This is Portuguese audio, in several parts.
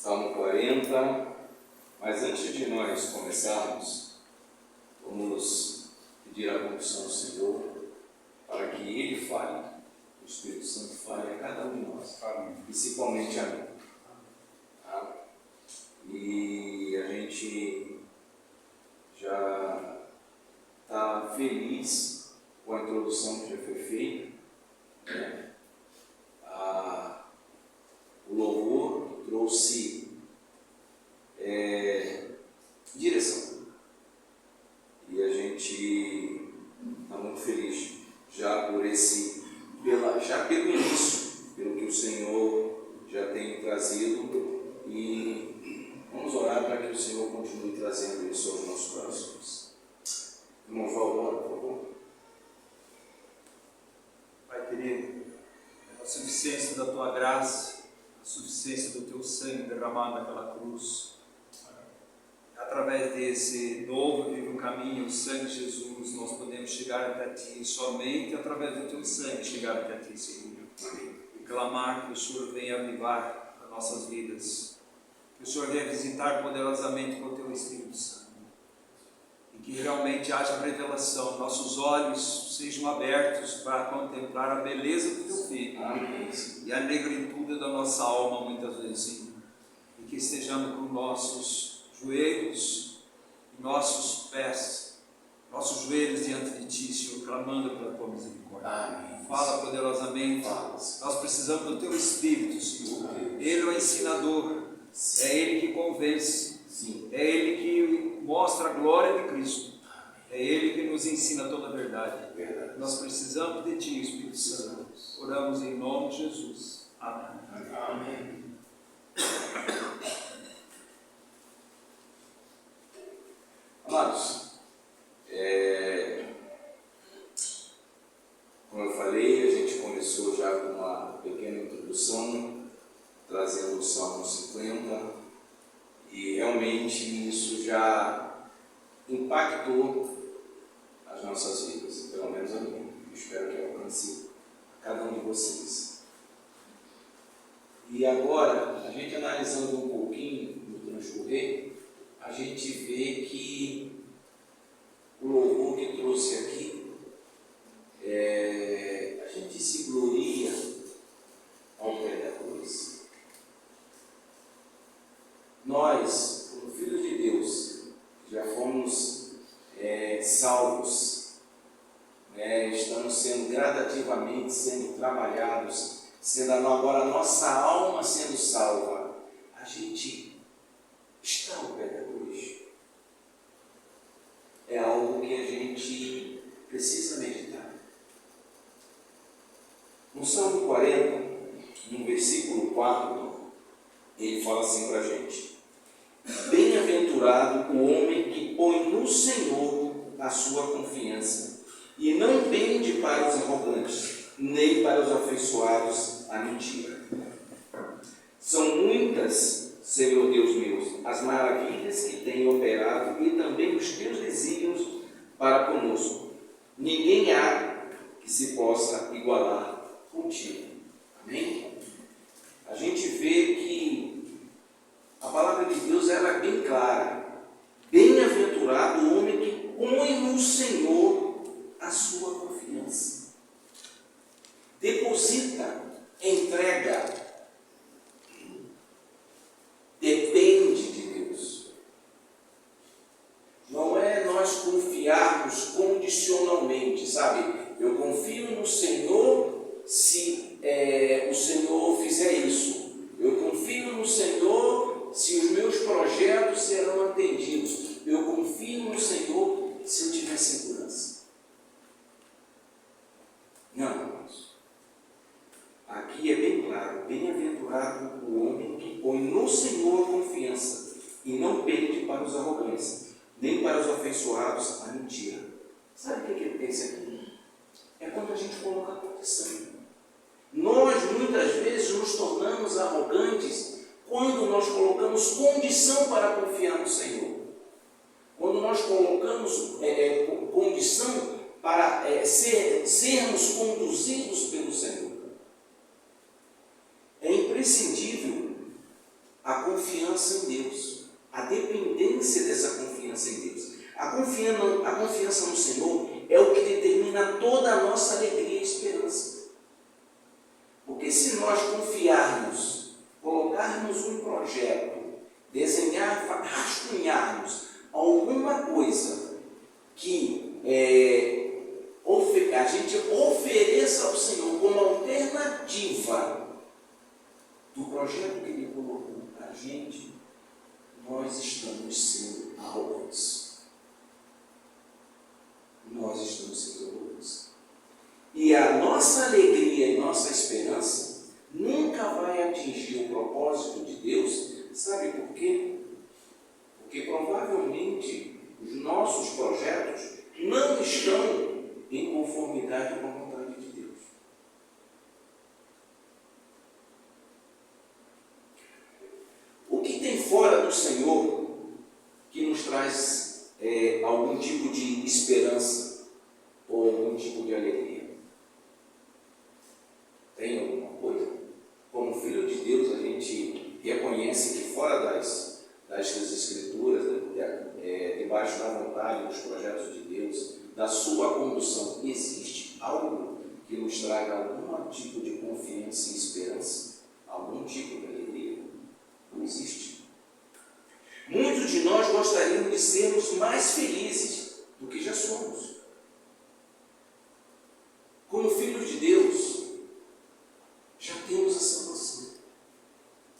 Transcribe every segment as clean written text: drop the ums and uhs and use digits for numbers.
Salmo 40, mas antes de nós começarmos, vamos pedir a condição do Senhor para que Ele fale, o Espírito Santo fale a cada um de nós, principalmente a mim. Tá? E a gente já está feliz com a introdução que já foi feita, né? O louvor trouxe direção, e a gente está muito feliz já pelo início, pelo que o Senhor já tem trazido, e vamos orar para que o Senhor continue trazendo isso aos nossos corações. Irmão Valmor, por favor. Pai querido, a suficiência da Tua graça, a suficiência do Teu sangue derramado naquela cruz, através desse novo e vivo caminho, o sangue de Jesus, nós podemos chegar até Ti, somente através do Teu sangue chegar até Ti, Senhor. E clamar que o Senhor venha avivar as nossas vidas, que o Senhor venha visitar poderosamente com o Teu Espírito Santo, e que realmente haja revelação, nossos olhos sejam abertos para contemplar a beleza do Teu Filho. Amém. E a negritude da nossa alma, muitas vezes, Senhor, e que estejamos com nossos joelhos, nossos pés, nossos joelhos diante de Ti, Senhor, clamando pela Tua misericórdia. Amém. Fala poderosamente. Nós precisamos do Teu Espírito, Senhor. Ele é o ensinador, é Ele que convence, é Ele que mostra a glória de Cristo, é Ele que nos ensina toda a verdade. Nós precisamos de Ti, Espírito Santo. Oramos em nome de Jesus. Amém. Amém. Amados, como eu falei, a gente começou já com uma pequena introdução, trazendo o Salmo 50, e realmente isso já impactou as nossas vidas, pelo menos a minha. Eu espero que alcance a cada um de vocês. E agora, a gente analisando um pouquinho no transcorrer, a gente vê que o louvor que trouxe aqui, a gente se gloria ao pé da cruz. Nós, como filhos de Deus, já fomos salvos, estamos sendo gradativamente sendo trabalhados, sendo agora a nossa alma sendo salva. A gente está ao pé da cruz. É algo que a gente precisa meditar. No Salmo 40, no versículo 4, ele fala assim para a gente: bem-aventurado o homem que põe no Senhor a sua confiança e não pende para os arrogantes, nem para os afeiçoados à mentira. São muitas, Senhor Deus meu, as maravilhas que tem operado e também os teus desígnios para conosco. Ninguém há que se possa igualar contigo. Amém? A gente vê que a palavra de Deus ela é bem clara. Bem-aventurado o homem que põe no Senhor a sua confiança. Deposita, entrega, depende de Deus. Não é nós confiarmos condicionalmente, sabe? Eu confio no Senhor se o Senhor fizer isso. Eu confio no Senhor se os meus projetos serão atendidos. Eu confio no Senhor se eu tiver segurança. Não, irmãos. Aqui é bem claro: bem-aventurado o homem que põe no Senhor a confiança e não pende para os arrogantes, nem para os afeiçoados à mentira. Sabe o que ele pensa aqui? É quando a gente coloca condição. Nós muitas vezes nos tornamos arrogantes quando nós colocamos condição para confiar no Senhor. Quando nós colocamos condição para sermos conduzidos pelo Senhor. É imprescindível a confiança confiança em Deus, a dependência dessa confiança em Deus. A confiança no Senhor é o que determina toda a nossa alegria e esperança. Porque se nós confiarmos, colocarmos um projeto, desenhar, rascunharmos alguma coisa que a gente ofereça ao Senhor como alternativa do projeto que Ele colocou para a gente, nós estamos sendo arrogantes. Nós estamos sendo arrogantes. E a nossa alegria e nossa esperança nunca vai atingir o propósito de Deus. Sabe por quê? Porque provavelmente os nossos projetos não estão em conformidade com a vontade de Deus. O que tem fora do Senhor que nos traz algum tipo de esperança ou algum tipo de alegria? Tem alguma coisa? Como filho de Deus, a gente reconhece que fora das Escrituras, debaixo da vontade, dos projetos de Deus, da sua condução, existe algo que nos traga algum tipo de confiança e esperança? Algum tipo de alegria? Não existe. Muitos de nós gostariam de sermos mais felizes do que já somos. Como filhos de Deus, já temos a salvação.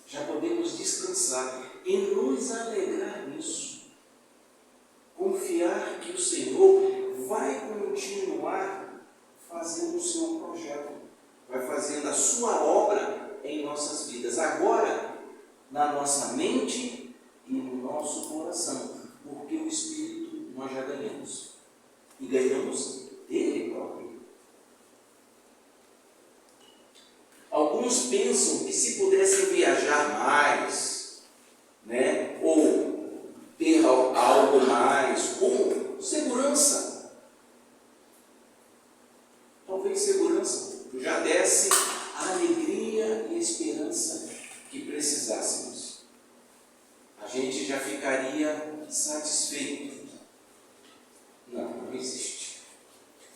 Já podemos descansar e nos alegrar nisso. Confiar que o Senhor vai continuar fazendo o seu projeto, vai fazendo a sua obra em nossas vidas, agora na nossa mente e no nosso coração, porque o Espírito nós já ganhamos, e ganhamos dele próprio. Alguns pensam que se pudessem viajar mais, ou ter algo mais, ou segurança, talvez segurança já desse a alegria e a esperança que precisássemos. A gente já ficaria satisfeito. Não existe.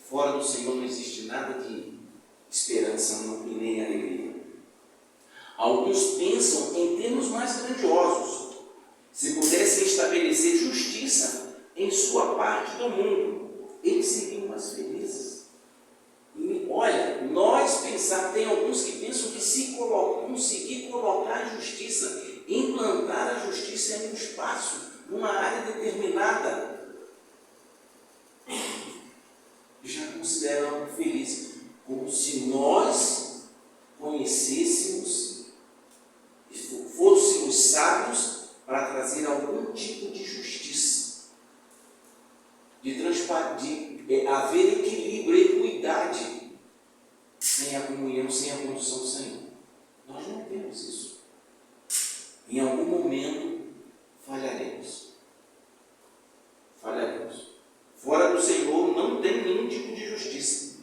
Fora do Senhor não existe nada de esperança e nem alegria. Alguns pensam em termos mais grandiosos. Se pudessem estabelecer justiça em sua parte do mundo, eles seriam mais felizes. E olha, tem alguns que pensam que se conseguir colocar a justiça, implantar a justiça em um espaço, numa área determinada, já consideram feliz, como se nós conhecêssemos e fôssemos sábios para trazer algum tipo de justiça, de haver equilíbrio, equidade, sem a comunhão, sem a condução do Senhor. Nós não temos isso. Em algum momento falharemos. Fora do Senhor não tem nenhum tipo de justiça.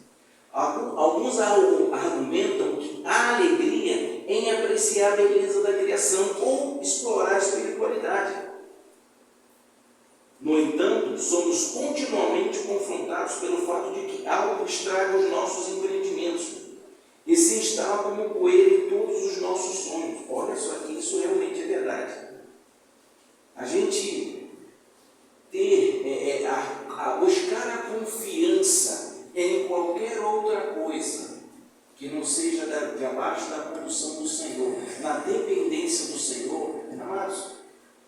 Alguns argumentam que há alegria em apreciar a beleza da criação ou explorar a espiritualidade. No entanto, somos continuamente confrontados pelo fato de que algo estraga os nossos empreendimentos e se instala como poeira em todos os nossos sonhos. Olha só que isso realmente é verdade. A gente buscar a confiança em qualquer outra coisa que não seja debaixo da condução do Senhor, na dependência do Senhor, amados,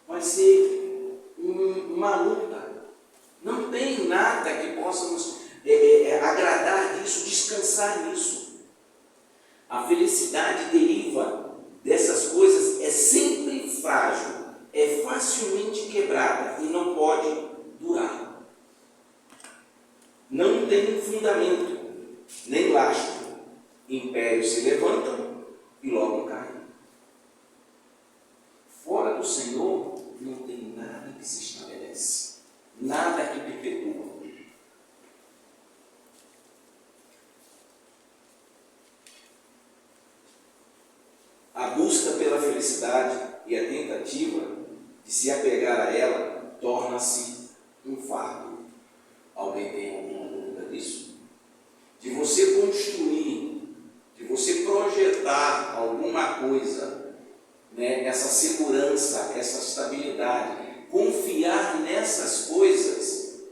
vai ser uma luta. Não tem nada que possa nos agradar disso, descansar nisso. A felicidade deriva dessas coisas, é sempre frágil, é facilmente quebrada e não pode durar. Não tem fundamento, nem lastro. Impérios se levantam e logo caem. Fora do Senhor não tem nada que se estabelece, nada que perpetua. A busca pela felicidade e a tentativa de se apegar a ela torna-se um fardo. Alguém tem alguma dúvida disso? De você construir, de você projetar alguma coisa, né? Essa segurança, essa estabilidade, confiar nessas coisas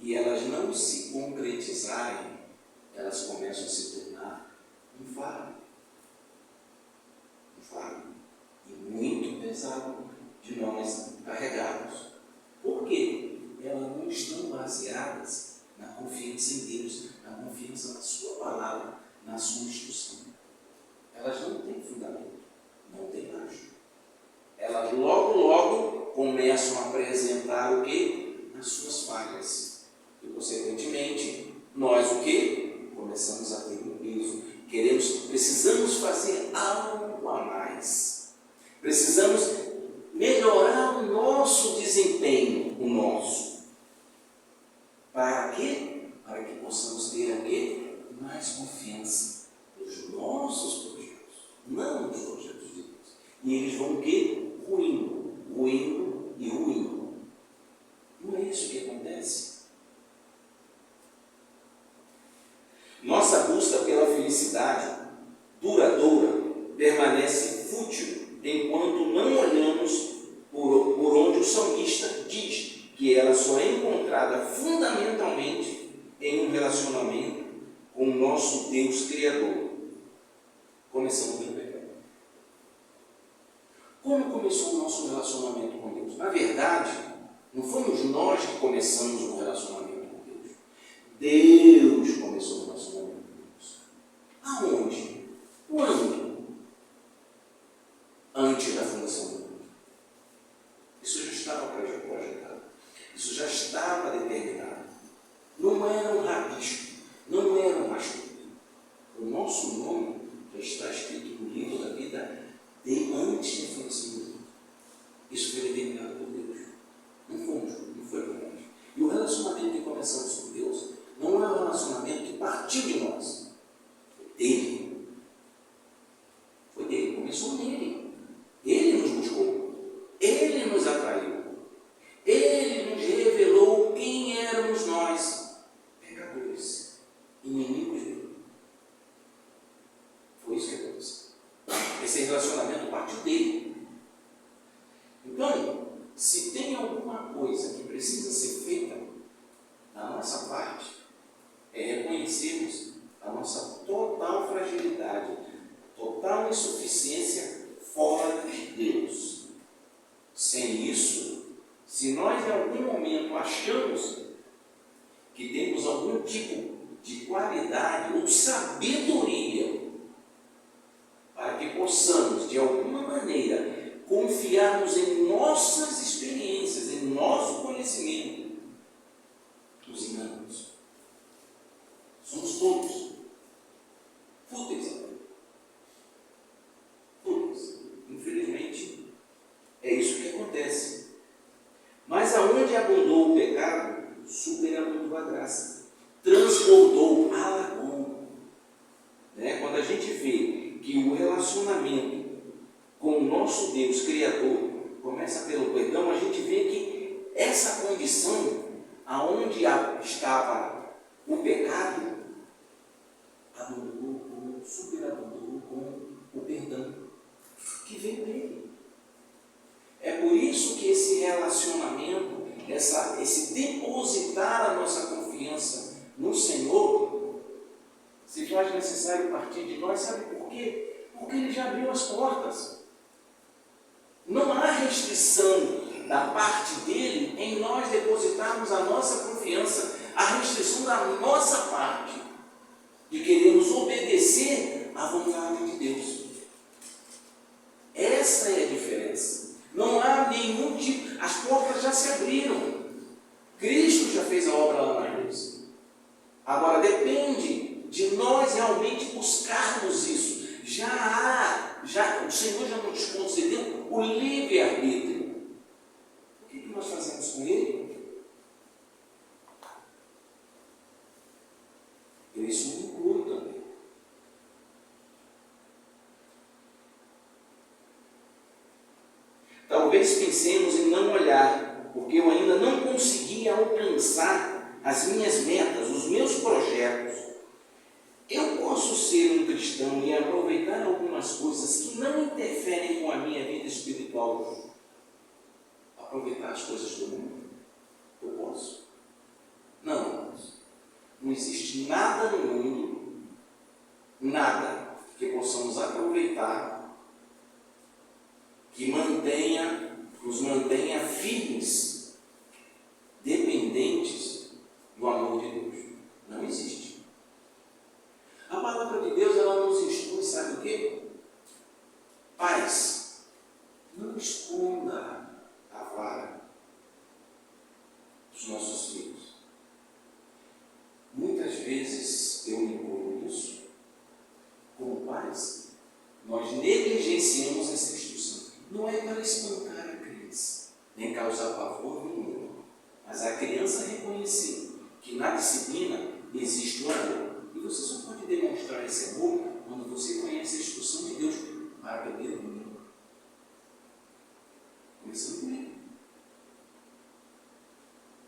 e elas não se concretizarem, elas começam a se tornar um fardo. Um fardo. E muito pesado de nós carregarmos. Por quê? Elas não estão baseadas na confiança em Deus, na confiança na sua palavra, na sua instrução. Elas não têm fundamento, não têm base. Elas logo começam a apresentar o quê? As suas falhas. E, consequentemente, nós o quê? Começamos a ter um peso. Precisamos fazer algo a mais. Precisamos melhorar o nosso desempenho, o nosso. Para quê? Para que possamos ter o quê? Mais confiança nos nossos projetos, não nos projetos de Deus. E eles vão o quê? Ruindo. Não é isso que acontece? Nossa busca pela felicidade duradoura permanece fútil enquanto não olhamos por onde o salmista diz que ela só é encontrada fundamentalmente em um relacionamento com o nosso Deus Criador. Começamos pelo pecado. Como começou o nosso relacionamento com Deus? Na verdade, não fomos nós que começamos o relacionamento com Deus. Deus começou o relacionamento com Deus. Aonde? Quando? Antes da fundação do mundo. Isso já estava projetado. Isso já estava determinado. Não era um rabisco, não era um rascunho. O nosso nome já está escrito no livro da vida de antes da fundação do mundo. Isso foi determinado por Deus. Não foi por nós. E o relacionamento que começamos com Deus não é um relacionamento que partiu de nós. Foi dele. Foi dele, começou nele. Ele nos buscou. Ele nos atraiu. Ele nos revelou quem éramos nós, pecadores, inimigos dele. Foi isso que aconteceu. Esse relacionamento partiu dele. Então, se tem alguma coisa que precisa ser feita da nossa parte, é reconhecermos a nossa total fragilidade, total insuficiência fora de Deus. Sem isso, se nós em algum momento achamos que temos algum tipo de qualidade ou sabedoria para que possamos, de alguma maneira, confiarmos em nossas experiências, em nosso conhecimento, nos enganamos. Somos todos fúteis. Fúteis. Infelizmente, é isso que acontece. Mas aonde abundou o pecado, superabundou a graça. Transbordou, alagou. Quando a gente vê que o relacionamento com o nosso Deus Criador começa pelo perdão, a gente vê que essa condição, aonde estava o pecado, abundou, superabundou com o perdão que veio dele. É por isso que esse relacionamento, esse depositar a nossa confiança no Senhor, se faz necessário partir de nós. Sabe por quê? Porque Ele já abriu as portas. Não há restrição da parte dele em nós depositarmos a nossa confiança. Há restrição da nossa parte de querermos obedecer à vontade de Deus. Essa é a diferença. Não há nenhum tipo, as portas já se abriram. Cristo já fez a obra lá na cruz. Agora depende de nós realmente buscarmos isso. O Senhor já nos concedeu o livre-arbítrio. O que nós fazemos com ele? Isso me inclui também. talvez pensemos em não olhar, porque eu ainda não consegui alcançar as minhas metas, os meus projetos. Eu posso ser um cristão e aproveitar algumas coisas que não interferem com a minha vida espiritual. Aproveitar as coisas do mundo. Eu posso? Não, irmãos. Não existe nada no mundo, nada que possamos aproveitar que nos mantenha firmes, dependentes do amor de Deus. Não existe. A palavra de Deus, ela nos instrui, sabe o quê? Pais, não esconda a vara dos nossos filhos. Muitas vezes eu me incluo nisso. Como pais, nós negligenciamos essa instrução. Não é para espancar a criança, nem causar pavor nenhum, mas a criança reconhecer que na disciplina existe o amor. E você só pode demonstrar esse amor quando você conhece a instrução de Deus para beber o mundo. Começando comigo.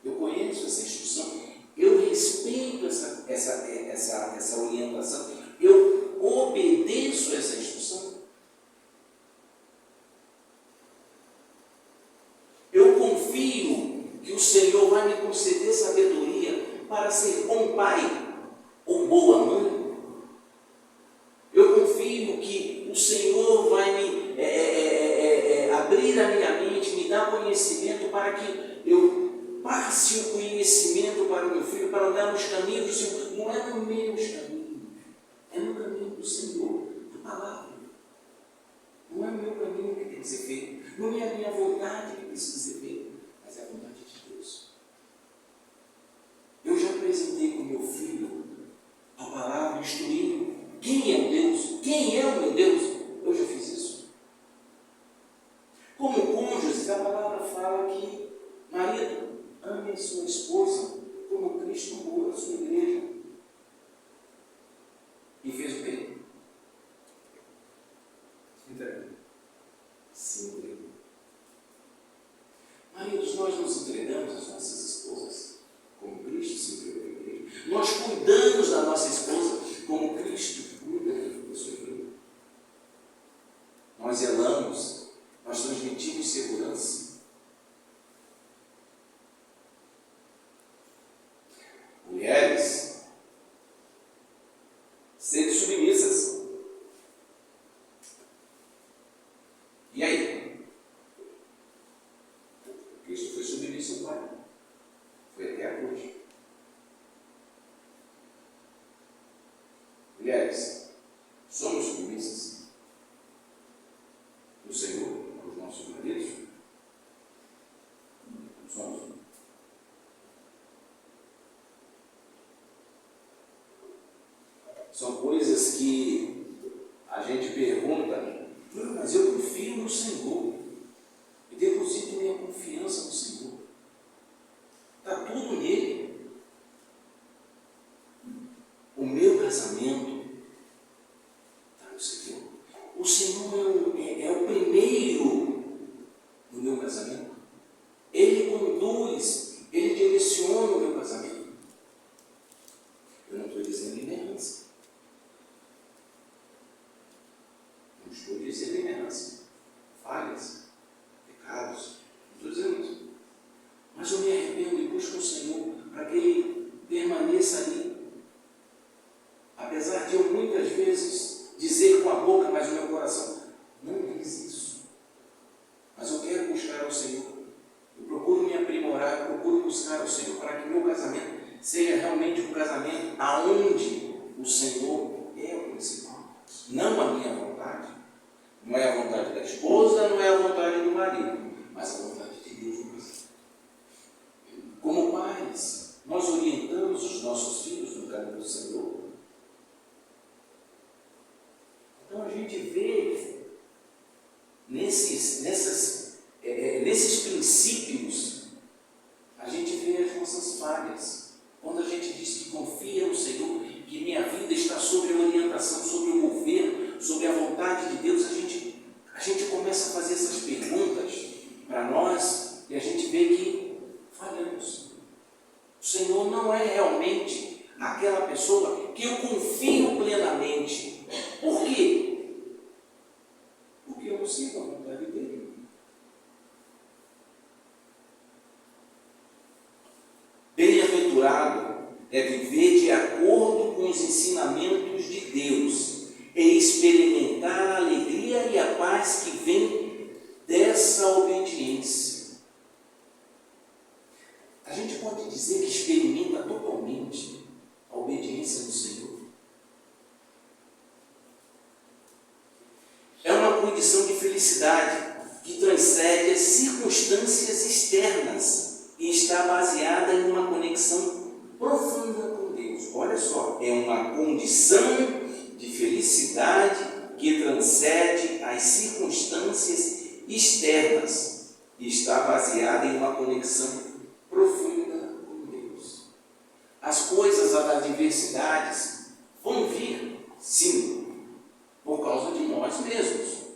Eu conheço essa instrução, eu respeito essa orientação, eu obedeço essa instrução. Eu confio que o Senhor vai me conceder sabedoria para ser bom pai ou boa mãe. Eu confio que o Senhor vai me abrir a minha mente, me dar conhecimento para que eu passe o conhecimento para o meu filho, para andar nos caminhos do Senhor. Não é nos meus caminhos, é no caminho do Senhor, da palavra. Não é o meu caminho que tem que ser feito, não é a minha vontade que precisa ser feita, mas é a vontade de Deus. Eu já apresentei com meu filho a palavra, instruindo quem é o Deus, quem é o meu Deus. Eu já fiz isso. Como cônjuges, a palavra fala que marido, ame a sua esposa como Cristo amou a sua igreja. E fez o quê? Se entregou. Maridos, nós nos entregamos às nossas esposas como Cristo se entregou à igreja. Nós cuidamos da nossa esposa como Cristo cuida da sua igreja. Nós zelamos, nós transmitimos segurança. Mulheres, sede submissas. E aí? Cristo foi submisso ao Pai. Foi até a cruz. Mulheres, somos submissas do Senhor aos nossos maridos? Somos. São coisas que a gente pergunta, mas eu confio no Senhor e deposito minha confiança no Senhor. Está tudo nele. O meu casamento está no Senhor. O Senhor é o primeiro no meu casamento. Ele conduz, ele direciona o meu casamento. Eu não estou dizendo inerrância. Não estou dizendo inerrância. Falhas, pecados. Não estou dizendo isso. Mas eu me arrependo e busco o Senhor para que Ele permaneça ali. Apesar de eu muitas vezes dizer com a boca, mas o meu coração não diz isso. Mas eu quero buscar ao Senhor. Eu procuro me aprimorar, eu procuro buscar ao Senhor para que meu casamento seja realmente um casamento aonde o Senhor é o principal. Não a minha vontade. Não é a vontade da esposa, não é a vontade do marido, mas a vontade de Deus. Como pais, nós orientamos os nossos filhos no caminho do Senhor. Então a gente vê nesses princípios, a gente vê as nossas falhas. Quando a gente diz que confia no Senhor, que minha vida está sob a orientação, sobre o governo, sobre a vontade de Deus, a gente começa a fazer essas perguntas aquela pessoa que eu confio plenamente. Por quê? Porque eu não sigo a vontade dele. Bem-aventurado é viver de acordo com os ensinamentos de Deus e experimentar a alegria e a paz que vem dessa obediência. A gente pode dizer que experimenta totalmente a obediência do Senhor. É uma condição de felicidade que transcende as circunstâncias externas e está baseada em uma conexão profunda com Deus. Olha só, é uma condição de felicidade que transcende as circunstâncias externas e está baseada em uma conexão profunda com Deus. As coisas, as adversidades vão vir, sim, por causa de nós mesmos.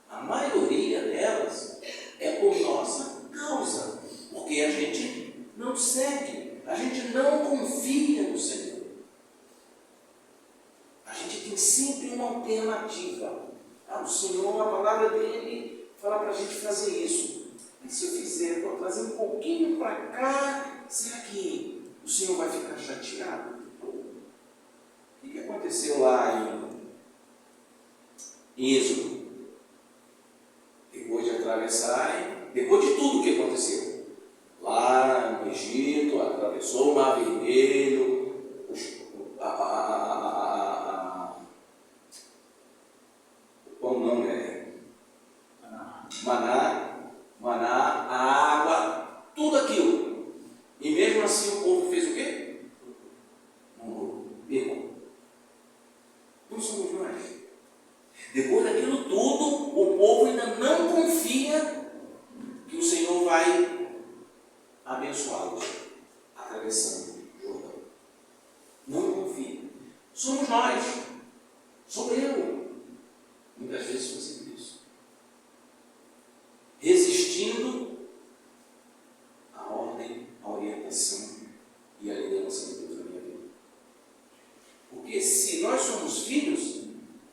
A maioria delas é por nossa causa, porque a gente não segue, a gente não confia no Senhor. A gente tem sempre uma alternativa. O Senhor, a palavra dele, fala para a gente fazer isso. Mas se eu fizer, vou trazer um pouquinho para cá, será que o Senhor vai ficar chateado? O que aconteceu lá em Êxodo? Depois de atravessarem, depois de tudo que aconteceu, lá no Egito, atravessou o Mar Vermelho, qual o nome é? Maná, a água, tudo aquilo. E mesmo assim o povo fez o quê? Não pegou. Não somos nós. Depois daquilo tudo, o povo ainda não confia que o Senhor vai abençoá-los, atravessando o Jordão. Não confia. Somos nós. Sou eu. Muitas vezes fazemos isso. Resistindo à ordem, à orientação e à liderança de Deus na minha vida. Porque se nós somos filhos,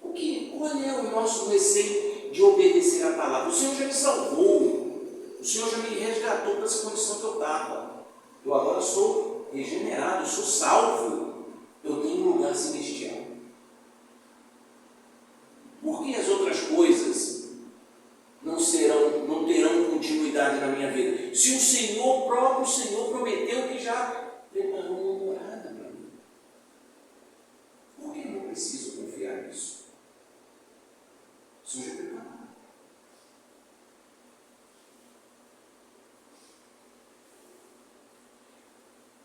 qual é o nosso receio de obedecer a palavra? O Senhor já me salvou, o Senhor já me resgatou dessa condição que eu estava. Eu agora sou regenerado, sou salvo, eu tenho um lugar celestial. Por que as outras coisas não terão continuidade na minha vida? Se o Senhor, próprio Senhor, prometeu que já preparou uma morada para mim. Por que eu não preciso confiar nisso? O Senhor já preparou.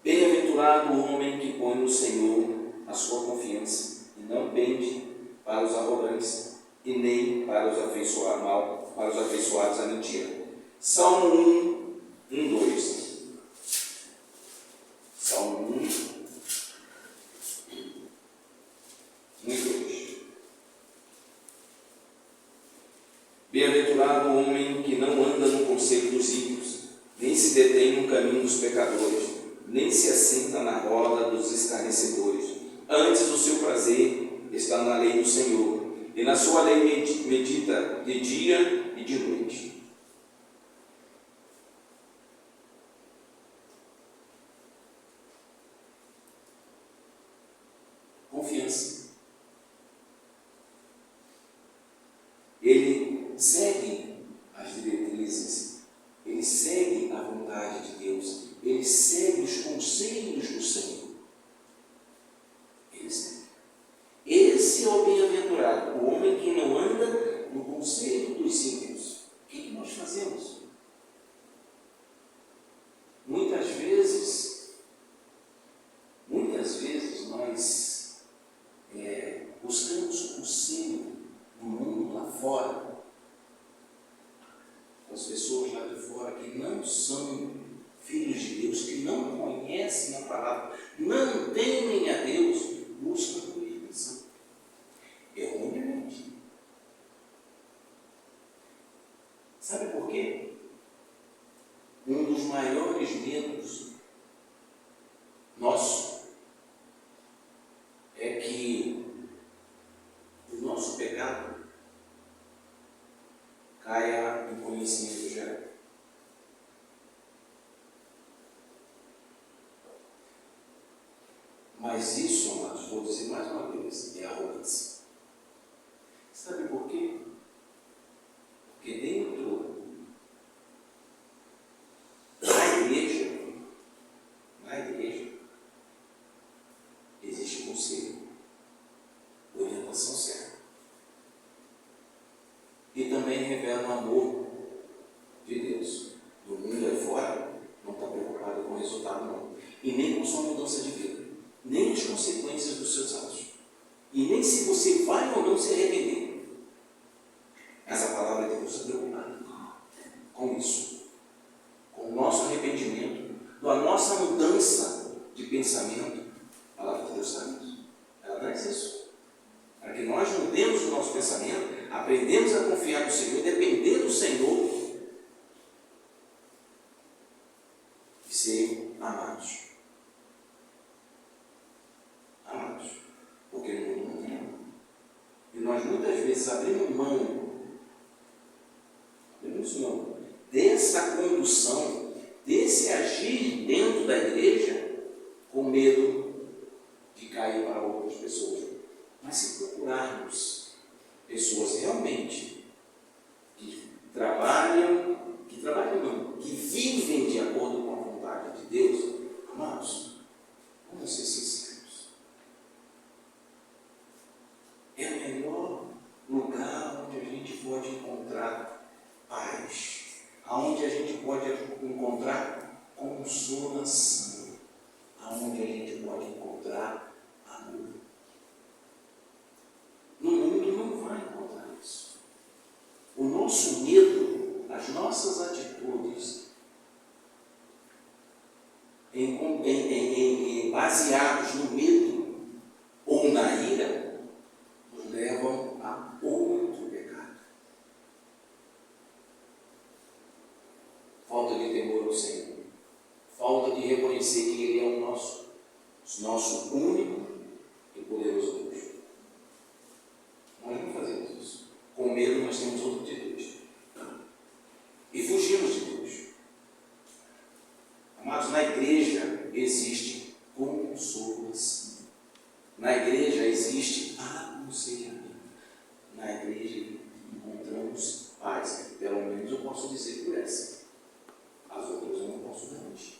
Bem-aventurado o homem que põe no Senhor a sua confiança e não pende para os arrogantes e nem para os afeiçoados à mentira. Salmo 2. Salmo 1, 2. Bem-aventurado o homem que não anda no conselho dos ímpios, nem se detém no caminho dos pecadores, nem se assenta na roda dos escarnecedores. Antes o seu prazer está na lei do Senhor, e na sua lei medita de dia e de noite. Confiança. Ele segue as diretrizes, ele segue a vontade de Deus, ele segue os conselhos do Senhor. Ele segue. Esse é o bem-aventurado, o homem que não anda no conselho dos ímpios. O que nós fazemos? Muitas vezes nós buscamos o conselho do mundo lá fora, as pessoas lá de fora que não são filhos de Deus, que não conhecem a palavra, não temem a Deus, buscam a orientação. Erroneamente. Sabe por quê? Um dos maiores medos nosso Mas isso, amados, vou dizer mais uma vez, é arrogância. Sabe por quê? Porque dentro da igreja, existe conselho, orientação certa. E também revela o amor de Deus. No mundo aí fora, não está preocupado com o resultado, não. E nem com sua mudança de vida. Nem as consequências dos seus atos. E nem se você vai ou não se arrepender. Mas a palavra de Deus está preocupada com isso. Com o nosso arrependimento, da nossa mudança de pensamento. A palavra de Deus está nisso. Ela traz isso. Para que nós mudemos o nosso pensamento, aprendemos a confiar no Senhor, depender do Senhor e ser amados. Amados. Porque no mundo não tem amor. E nós muitas vezes abrimos mão dessa condução, desse agir dentro da igreja, com medo de cair para outras pessoas. Mas se procurarmos pessoas realmente que vivem de acordo com a vontade de Deus, amados, vamos ser sinceros. É o melhor lugar onde a gente pode encontrar paz, aonde a gente pode encontrar consolação, aonde a gente pode encontrar amor. No mundo não vai encontrar isso. O nosso medo, as nossas atitudes, baseados no medo ou na ira, nos levam a outro pecado. Falta de temor ao Senhor, falta de reconhecer que Ele é o nosso único e poderoso Deus. Nós não fazemos isso. Com medo nós temos outra atitude. E fugimos de Deus. Amados, na igreja existe consolação. Na igreja existe aconselhamento. Na igreja encontramos paz. Pelo menos eu posso dizer por essa. As outras eu não posso garantir.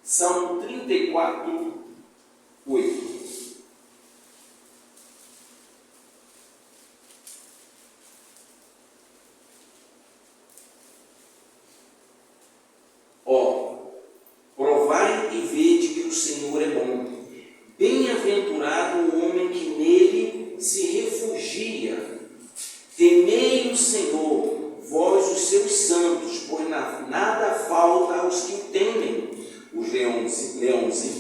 Salmo 34, 8. Provai e vede que o Senhor é bom. Bem-aventurado o homem que nele se refugia. Temei o Senhor, vós os seus santos, pois nada falta aos que o temem. Os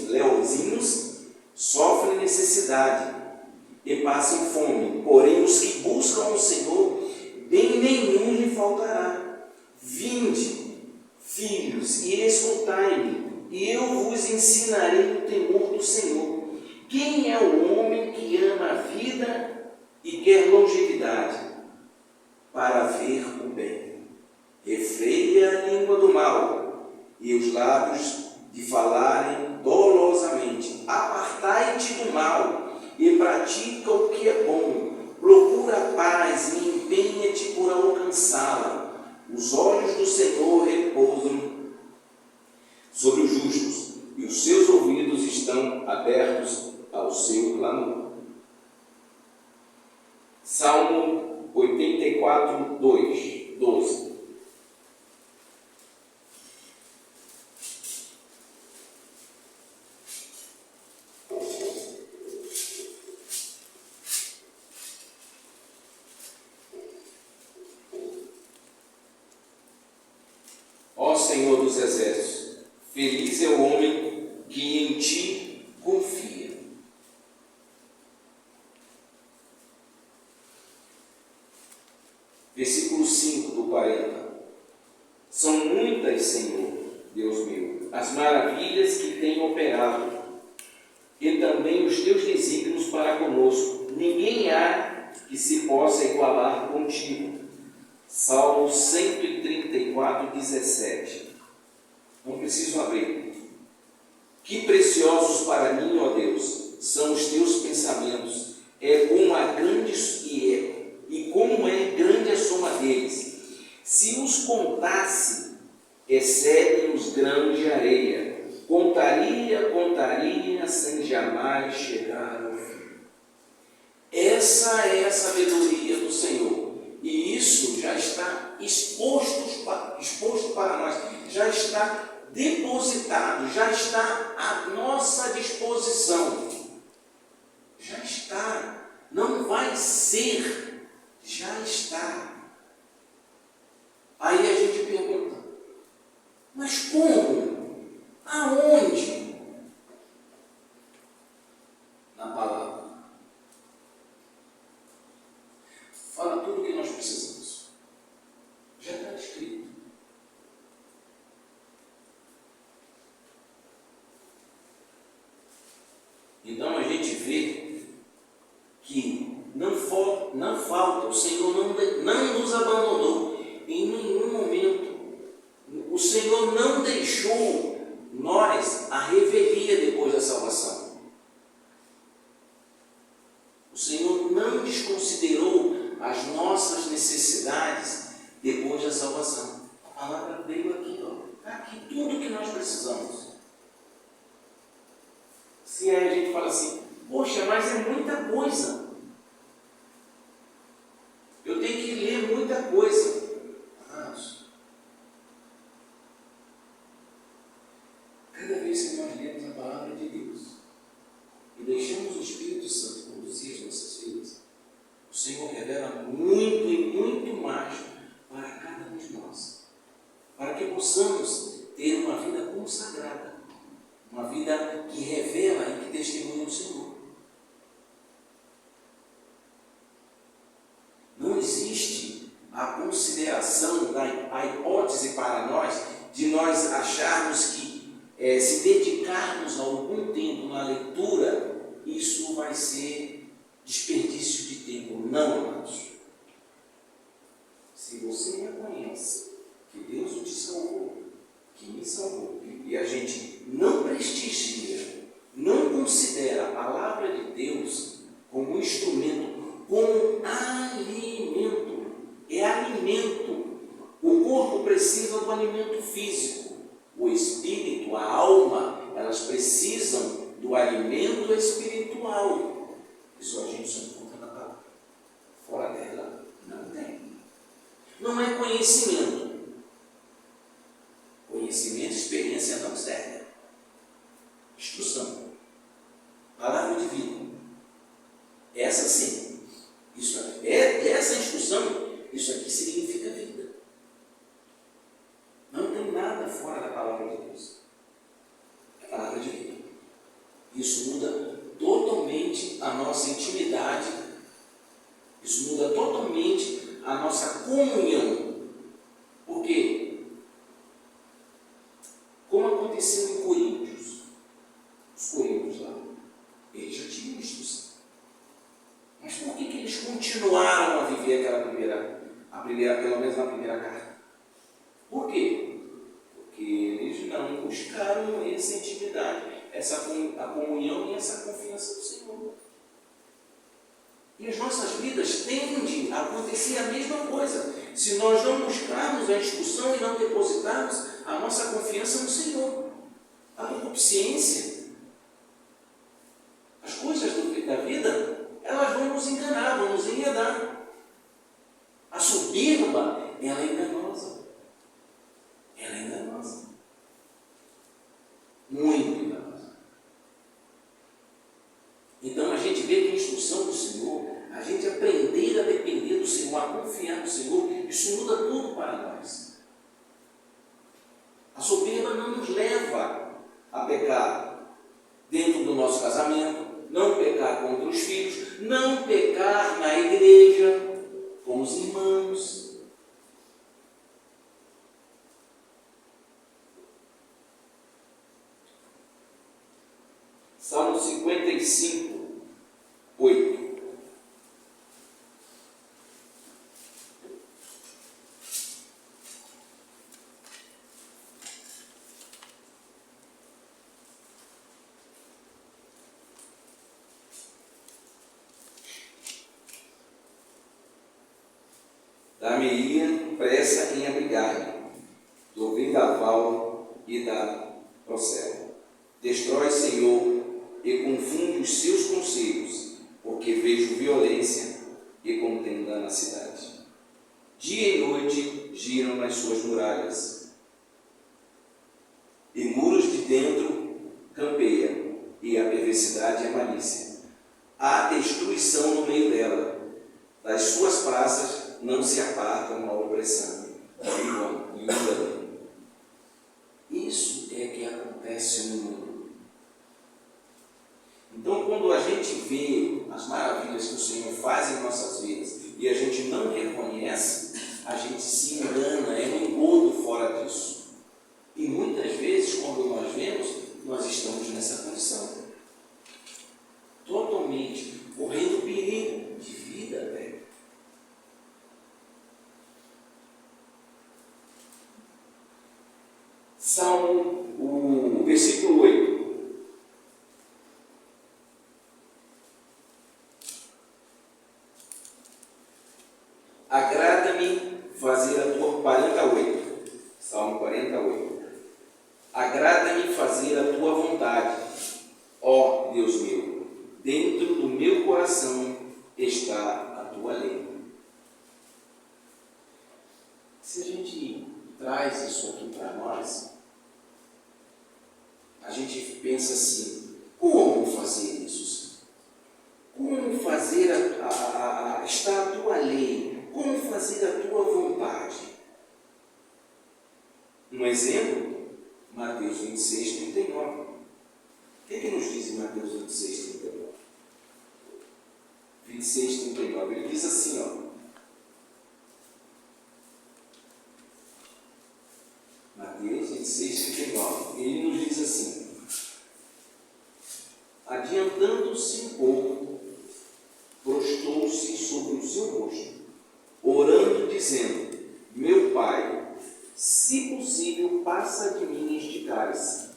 leãozinhos sofrem necessidade e passam fome, porém os que buscam o Senhor, bem nenhum lhe faltará. Vinde, filhos, e escutai-me, e eu vos ensinarei o temor do Senhor. Quem é o homem que ama a vida e quer longevidade para ver o bem? Refreia a língua do mal e os lábios de falarem dolosamente. Apartai-te do mal e pratica o que é bom. Procura a paz e empenha-te por alcançá-la. Os olhos do Senhor repousam sobre os justos e os seus ouvidos estão abertos ao seu clamor. Salmo 84, 12. Ó Senhor dos exércitos, feliz é o homem que em ti confia. Versículo 5 do 40. São muitas, Senhor, Deus meu, as maravilhas que tem operado, e também os teus desígnios para conosco. Ninguém há que se possa igualar contigo. Salmo 134, 17. Não preciso abrir. Que preciosos para mim, ó Deus, são os teus pensamentos. É como a grande e como é grande a soma deles. Se os contasse, excedem os grãos de areia. Contaria, sem jamais chegar ao fim. Essa é a sabedoria do Senhor. E isso já está exposto para nós. Já está depositado, já está à nossa disposição. Já está. Não vai ser. Já está. Aí a gente pergunta, mas como? Aonde? Na palavra. Fala tudo o que nós precisamos. Já está escrito. Então a gente vê que não falta, o Senhor não nos abandonou em nenhum momento. O Senhor não deixou nós à revelia depois da salvação. O Senhor não desconsiderou as nossas necessidades depois da salvação. A palavra veio aqui, ó. Está aqui tudo que nós precisamos. Se aí a gente fala assim, poxa, mas é muita coisa. Eu tenho que ler muita coisa. Cada vez que nós lemos a palavra de Deus e deixamos o Espírito Santo conduzir as nossas vidas, o Senhor revela muito e muito mais para cada um de nós, para que possamos ter uma vida consagrada, uma vida que revela e que testemunha o Senhor. Não existe a consideração, a hipótese para nós, de nós acharmos que se dedicarmos algum tempo na leitura, isso vai ser desperdício de tempo. Não, irmãos. Se você reconhece que Deus te salvou, que me salvou, e a gente não prestigia, não considera a palavra de Deus como um instrumento, como alimento. É alimento. O corpo precisa do alimento físico. O espírito, a alma, elas precisam do alimento espiritual. Isso a gente só encontra na palavra. Fora dela, não tem. Não é conhecimento. Conhecimento, experiência não serve. Instrução. Palavra de vida. Essa sim. Essa instrução, isso aqui significa vida. Não tem nada fora da palavra de Deus. É a palavra de vida. Isso muda totalmente a nossa intimidade. Isso muda totalmente a nossa comunhão. Por quê? Como aconteceu em Coríntios. Os coríntios lá, eles já tinham instrução. Mas por que eles continuaram a viver pelo menos na primeira carta? Por quê? Porque eles não buscaram essa intimidade, a comunhão e essa confiança do Senhor. E as nossas vidas tendem a acontecer a mesma coisa. Se nós não buscarmos a instrução e não depositarmos a nossa confiança no Senhor. A concupiscência, as coisas da vida, elas vão nos enganar, vão nos enredar. A soberba, ela é enganosa. Ela é enganosa. Muito enganosa. Então a gente vê que a instrução do Senhor, a gente aprender a depender do Senhor, a confiar no Senhor, isso muda tudo para nós. A soberba não nos leva a pecar dentro do nosso casamento, não pecar contra os filhos, não pecar na igreja, com os irmãos. Salmo 55, 8. dar-me-ia pressa em abrigar-me do vendaval e da procela. Destrói, Senhor, e confunde os seus conselhos, porque vejo violência e contenda na cidade. Dia e noite giram nas suas muralhas, e muros de dentro campeiam, e a perversidade e a malícia. Há destruição no meio dela, das suas praças não se apartam a opressão. Isso é que acontece no mundo. Então, quando a gente vê as maravilhas que o Senhor faz em nossas vidas e a gente não reconhece, a gente se engana, é um engodo fora disso. E muitas vezes, quando nós vemos, nós estamos nessa condição. Totalmente, correndo perigo de vida, velho. Salmo, o versículo 8. Agrada-me fazer a tua 48. Salmo 48. Agrada-me fazer a tua vontade, ó Deus meu. Dentro do meu coração está a tua lei. Se a gente traz isso aqui para nós, a gente pensa assim: como fazer isso? Como fazer está a tua lei? Como fazer a tua vontade? Um exemplo, Mateus 26, 39. O que nos diz em Mateus 26, 39? 26, 39. Ele diz assim, ó. Mateus 26, 39. Ele nos diz assim: adiantando-se um pouco, prostrou-se sobre o seu rosto, orando, dizendo: meu Pai, se possível, passa de mim este cálice.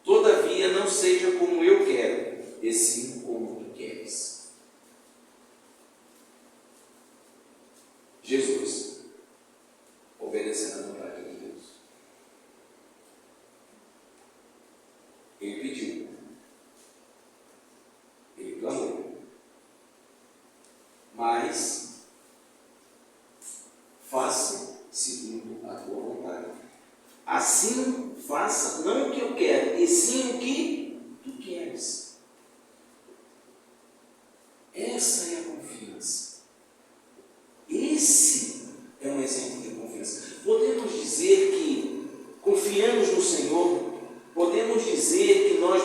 Todavia, não seja como eu quero, e sim como tu queres. Jesus, obedecendo a vontade de Deus, ele pediu, ele clamou, mas faça segundo a tua vontade. Assim faça, não o que eu quero, e sim o que tu queres. Essa é a confiança. Esse é um exemplo de confiança. Podemos dizer que confiamos no Senhor, podemos dizer que nós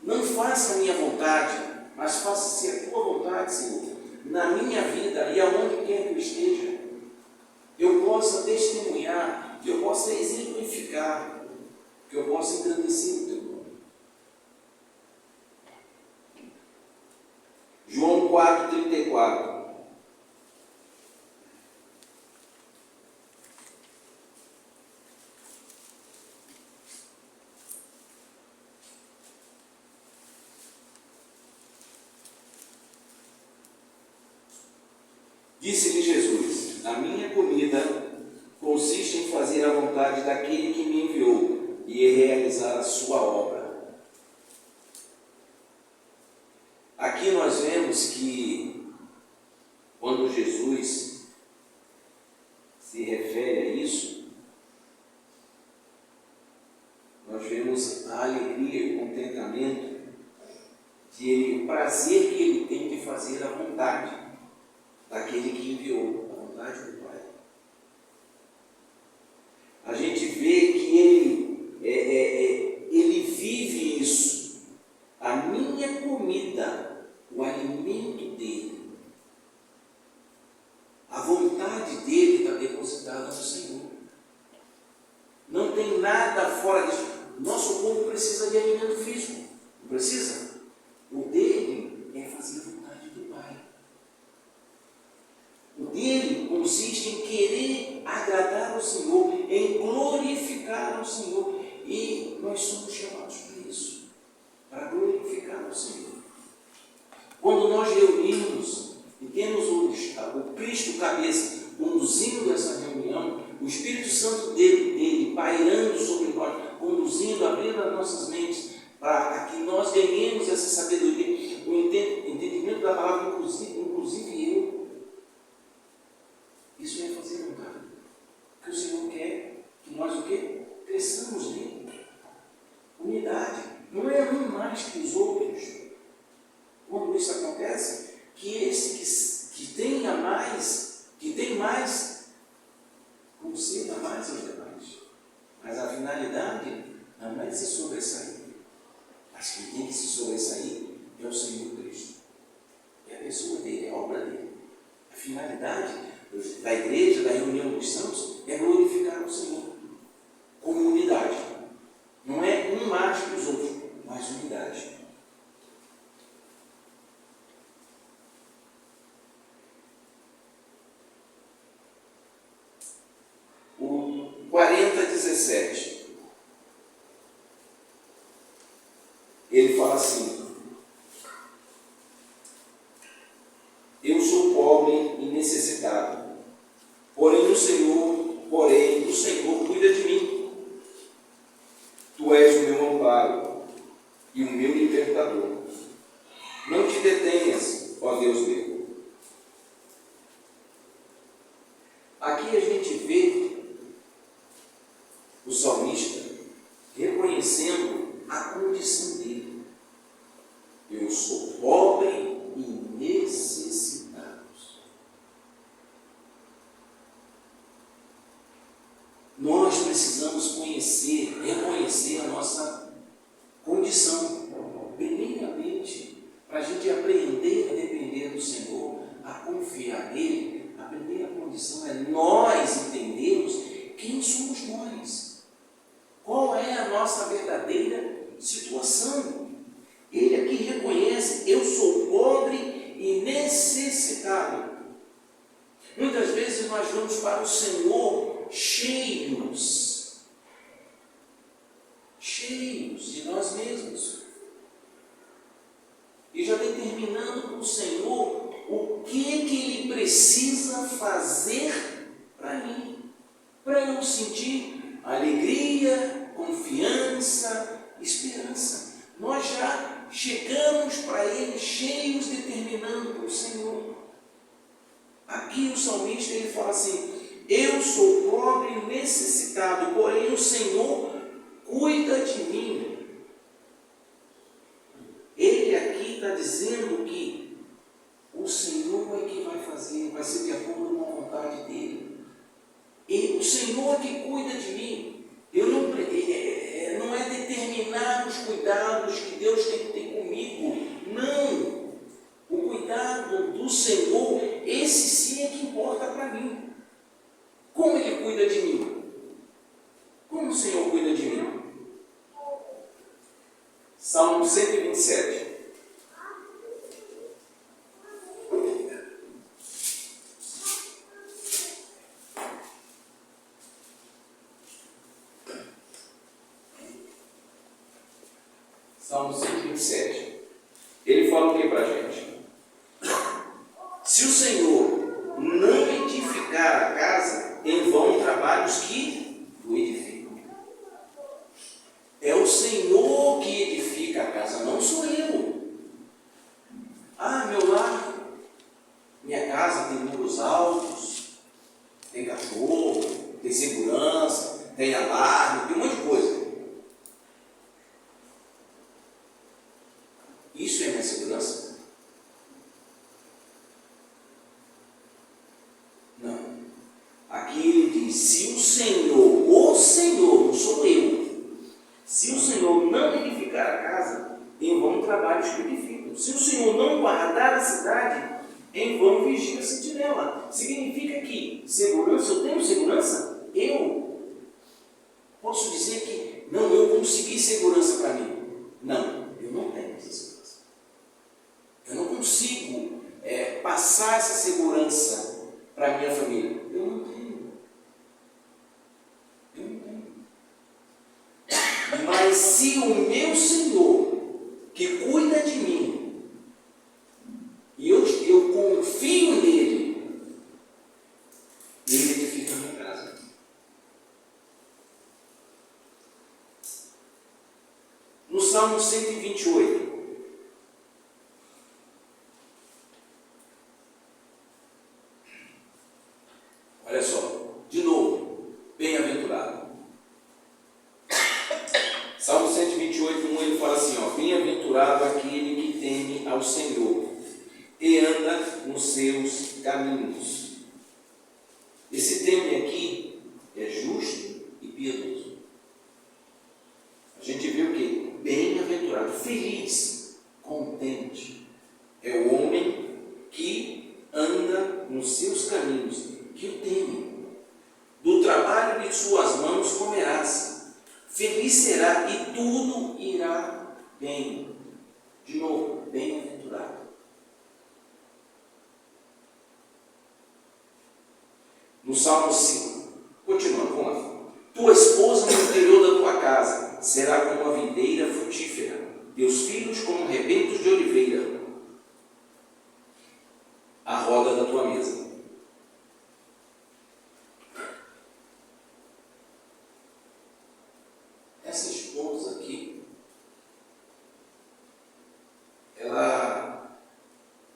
não faça a minha vontade, mas faça-se a tua vontade, Senhor, na minha vida e aonde quer que eu esteja, eu possa testemunhar, que eu possa exemplificar, que eu possa engrandecer o teu nome. João 4,34. Disse-lhe Jesus: a minha comida consiste em fazer a vontade daquele que me enviou e em realizar a sua obra. Aqui nós vemos que quando Jesus se refere a isso, nós vemos a alegria e o contentamento o prazer que ele tem de fazer a vontade daquele que enviou, a vontade do Pai. A gente vê que ele vive isso. A minha comida, o alimento dele, a vontade dele está depositada no Senhor. Não tem nada fora disso. Nosso corpo precisa de alimento físico, não precisa? O dele é fazer a vontade do Pai. O dele consiste em querer agradar ao Senhor, em glorificar ao Senhor. E nós somos chamados para isso, para glorificar ao Senhor. Quando nós reunimos e temos a o Cristo cabeça, conduzindo essa reunião, o Espírito Santo dele pairando sobre nós, conduzindo, abrindo as nossas mentes, para que nós ganhemos essa sabedoria, o entendimento da palavra, inclusive eu. Isso é fazer vontade. Que o Senhor quer que nós o quê? Cresçamos nele. Unidade. Não é um mais que os outros. Quando isso acontece, que esse que tenha mais, que tem mais, conceda mais aos demais. Mas a finalidade não é se sobressair. Mas quem tem que se sobressair é o Senhor Cristo. É a pessoa dele, é a obra dele. A finalidade da igreja, da reunião dos santos, é glorificar o Senhor. Como unidade. Não é um mais que os outros, mas unidade. O 40:17. Ele fala assim: eu sou pobre e necessitado, porém o Senhor cuida de mim. Tu és o meu amparo e o meu libertador. Não te detenhas, ó Deus meu. Aqui a gente vê o salmista reconhecendo a condição dele. Eu sou pobre e necessitado. Nós precisamos reconhecer a nossa condição, primeiramente, para a gente aprender a depender do Senhor, a confiar nele. A primeira condição é nós entendermos quem somos nós, qual é a nossa verdadeira situação. Ele aqui reconhece: eu sou pobre e necessitado. Muitas vezes nós vamos para o Senhor cheios de nós mesmos, e já determinando para o Senhor o que Ele precisa fazer para mim, para eu sentir alegria, confiança, esperança. Nós já chegamos para Ele cheios, determinando para o Senhor. Aqui o salmista ele fala assim: eu sou pobre e necessitado, porém o Senhor cuida de mim. Ele aqui está dizendo que o Senhor é que vai fazer, vai ser de acordo com a vontade dele. E o Senhor é que cuida de mim. Não é determinar os cuidados que Deus tem que ter comigo. Não. O cuidado do Senhor, esse sim é que importa para mim. Como Ele cuida de mim? Como o Senhor cuida de mim? Salmo 127. Salmo 127. Ele fala o que para a gente? Se o Senhor não edificar a casa, em vão trabalhos que o edificam. É o Senhor que edifica a casa, não sou eu. Meu lar, minha casa tem muros altos, tem cachorro, tem segurança, tem alarme, tem um monte de coisa. Isso é minha segurança? Não. Aqui ele diz: se o Senhor, não sou eu, se o Senhor não edificar a casa, em vão trabalhos que edificam. Se o Senhor não guardar a cidade, em vão vigia a sentinela. Significa que segurança, eu tenho segurança? Eu posso dizer que não, eu consegui segurança para mim. Não, eu não tenho essa segurança. Eu não consigo passar essa segurança para a minha família. Eu não tenho. Mas se o meu Senhor, que cuida de mim, e eu confio nele, Salmo 128. Olha só, de novo, bem-aventurado. Salmo 128, 1, ele fala assim, ó, bem-aventurado aquele que teme ao Senhor e anda nos seus caminhos. Esse teme aqui é justo e piedoso. A gente vê o quê? Bem-aventurado, feliz, contente. É o homem que anda nos seus caminhos, que o teme. Do trabalho de suas mãos comerás. Feliz será e tudo irá bem. De novo, bem-aventurado. No Salmo 5, continuando, vamos lá. Tua esposa no interior da tua casa será como a videira frutífera, teus filhos como rebentos de oliveira, à roda da tua mesa. Essa esposa aqui, ela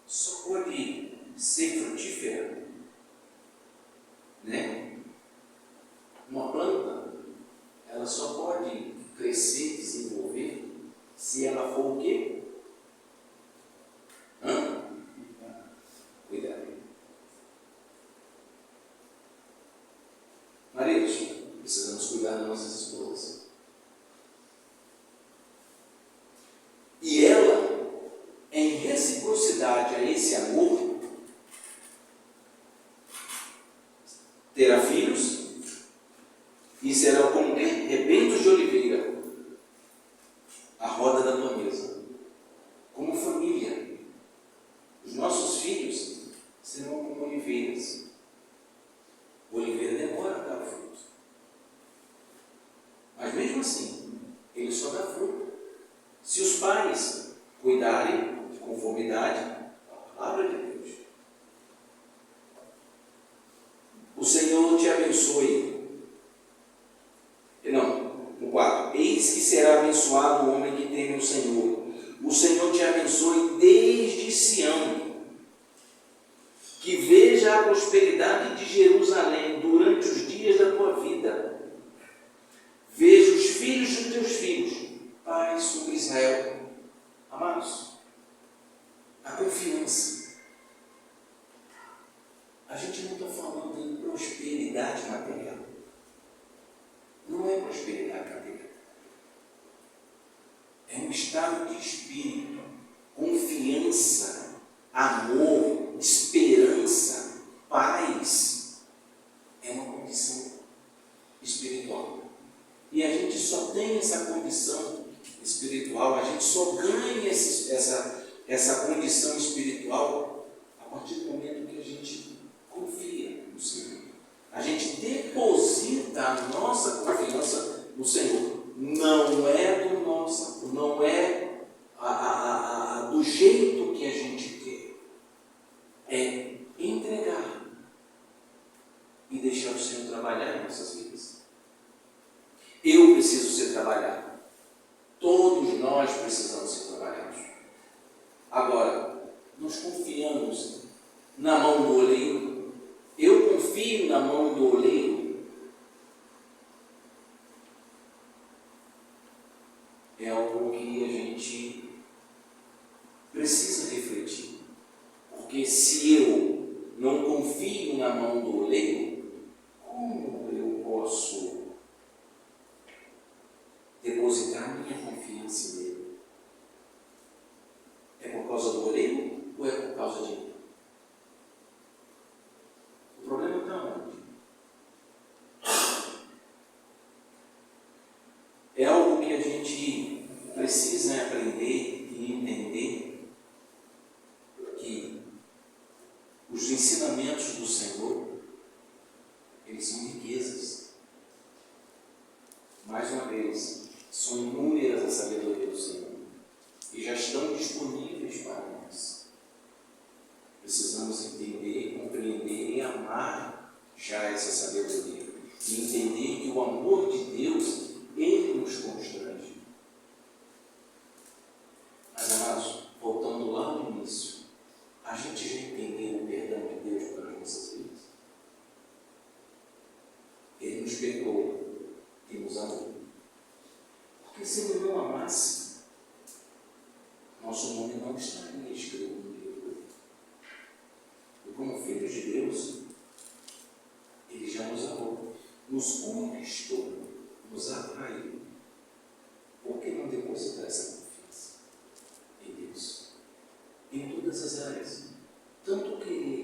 só pode ser frutífera, né? Uma planta, ela só pode crescer, desenvolver, se ela for o quê? Cuidado. Maridos, precisamos cuidar das nossas esposas. E ela, em reciprocidade a esse amor, terá filhos e serão como rebentos de oliveira, à roda da tua mesa. Como família, os nossos filhos serão como oliveiras. O oliveira demora a dar fruto, mas mesmo assim, ele só dá fruto se os pais cuidarem de conformidade à palavra de Deus. O Senhor te abençoe. Não, no 4. Eis que será abençoado o homem que teme o Senhor. O Senhor te abençoe desde Sião. Que veja a prosperidade de Jerusalém durante os dias da tua vida. Veja os filhos dos teus filhos. Paz sobre Israel. Amados, a confiança. A gente não está falando em prosperidade material. Não é prosperidade material. É um estado de espírito, confiança, amor, esperança, paz. É uma condição espiritual. E a gente só tem essa condição espiritual, a gente só ganha essa condição espiritual a partir do momento que a gente confia no Senhor. A gente deposita a nossa confiança no Senhor. Não é do nosso, não é do jeito que a gente quer. É entregar e deixar o Senhor trabalhar em nossas vidas. Eu preciso ser trabalhado. Todos nós precisamos ser trabalhados. Agora, nós confiamos na mão do oleiro. Eu confio na mão do oleiro. É algo que a gente precisa refletir. Porque se eu não confio na mão do oleiro, como eu posso depositar minha confiança nele? É por causa do oleiro ou é por causa de mim? O problema está onde? É algo que a gente precisa aprender e entender que os ensinamentos do Senhor, eles são riquezas. Mais uma vez, são inúmeras a sabedoria do Senhor e já estão disponíveis para nós. Precisamos entender, compreender e amar já essa sabedoria e entender que o amor de Deus, ele nos constrange. A gente já entendeu o perdão de Deus para as nossas vidas? Ele nos perdoou e nos amou. Porque se Ele não amasse, nosso nome não estaria escrito no livro. E como filhos de Deus, Ele já nos amou, nos conquistou, nos atraiu. Por que não depositar essa confiança em Deus? Em todas as áreas. Tanto que